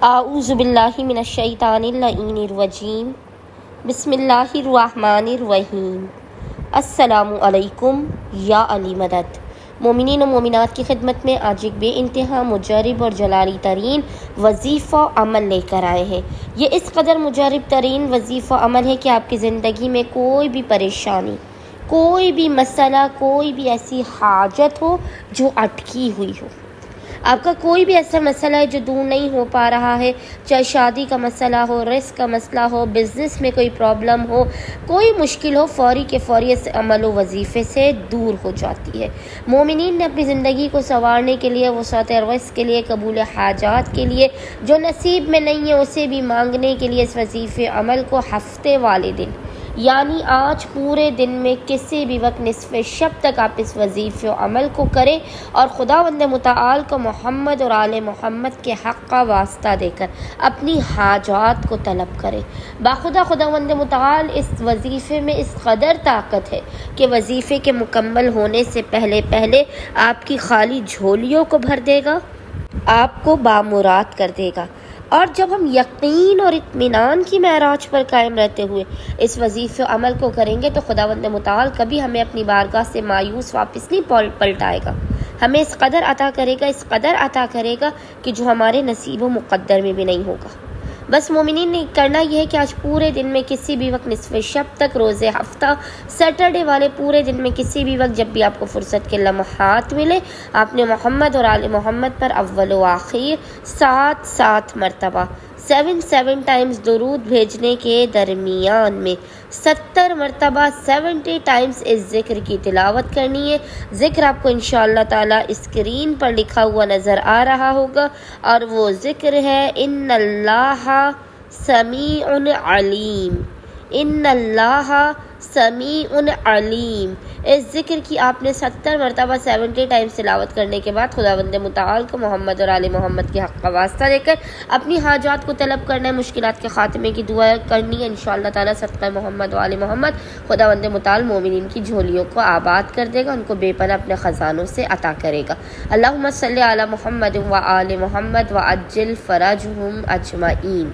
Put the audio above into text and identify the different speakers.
Speaker 1: आऊज़ु बिल्लाहि मिनश्शैतानिर्रजीम बिस्मिल्लाहिर्रहमानिर्रहीम। अस्सलामु अलैकुम या अली मदद। मोमिनीन और मोमिनात की खिदमत में आज एक बेइंतहा मुजरिब और जलाली तरीन वजीफ़ा अमल लेकर आए हैं। ये इस कदर मुजरिब तरीन वजीफ़ा अमल है कि आपकी ज़िंदगी में कोई भी परेशानी, कोई भी मसला, कोई भी ऐसी हाजत हो जो अटकी हुई हो, आपका कोई भी ऐसा मसला है जो दूर नहीं हो पा रहा है, चाहे शादी का मसला हो, रिस्क का मसला हो, बिज़नेस में कोई प्रॉब्लम हो, कोई मुश्किल हो, फ़ौरी के फ़ौरी इस अमल व वजीफ़े से दूर हो जाती है। मोमिनीन ने अपनी ज़िंदगी को संवारने के लिए, वसअत रिज़्क़ के लिए, कबूल हाजात के लिए, जो नसीब में नहीं है उसे भी मांगने के लिए इस वजीफ़े अमल को हफ्ते वाले दिन यानी आज पूरे दिन में किसी भी वक्त निस्फ़े शब तक आप इस वजीफ़े अमल को करें और खुदावंद मुताल को मोहम्मद और आले मोहम्मद के हक़ का वास्ता देकर अपनी हाजात को तलब करें। बाखुदा खुदावंद मुताल इस वजीफ़े में इस कदर ताकत है कि वजीफ़े के मुकम्मल होने से पहले पहले आपकी खाली झोलियों को भर देगा, आपको बामुराद कर देगा। और जब हम यकीन और इत्मीनान की महराज पर कायम रहते हुए इस वजीफ़े अमल को करेंगे तो खुदावंद मुताल कभी हमें अपनी बारगाह से मायूस वापस नहीं पलटाएगा। हमें इस कदर अता करेगा, इस कदर अता करेगा कि जो हमारे नसीब व मुक़द्दर में भी नहीं होगा। बस मोमिनीन ने करना यह है कि आज पूरे दिन में किसी भी वक्त निस्फ़े शब तक, रोज़े हफ्ता, सैटरडे वाले पूरे दिन में किसी भी वक्त जब भी आपको फ़ुर्सत के लम्हात मिले, आपने मोहम्मद और आले मोहम्मद पर अव्वल व आखिर 7 मरतबा 7 टाइम्स दुरूद भेजने के दरमियान में 70 मरतबा 70 टाइम्स इस ज़िक्र की तिलावत करनी है। ज़िक्र आपको इंशाअल्लाह ताला स्क्रीन पर लिखा हुआ नज़र आ रहा होगा और वो ज़िक्र है इन्नल्लाह समीउन अलीम, इन्नल्लाह समीउन अलीम। इस ज़िक्र की आपने 70 मरतबा 70 टाइम्स तिलावत करने के बाद खुदावंद मुताल को मोहम्मद और आले मोहम्मद के हक़ का वास्ता लेकर अपनी हाजात को तलब करना है, मुश्किलात के ख़ात्मे की दुआ करनी है। इंशाअल्लाह ताला सदक़ा मोहम्मद और आले मोहम्मद खुदावंद मुताल मोमिनीन की झोलियों को आबाद कर देगा, उनको बेपनाह अपने ख़ज़ानों से अता करेगा। अल्लाहुम्मा सल्ली अला मुहम्मद व आले मोहम्मद व अज्जिल फ़रजहुम अजमईन।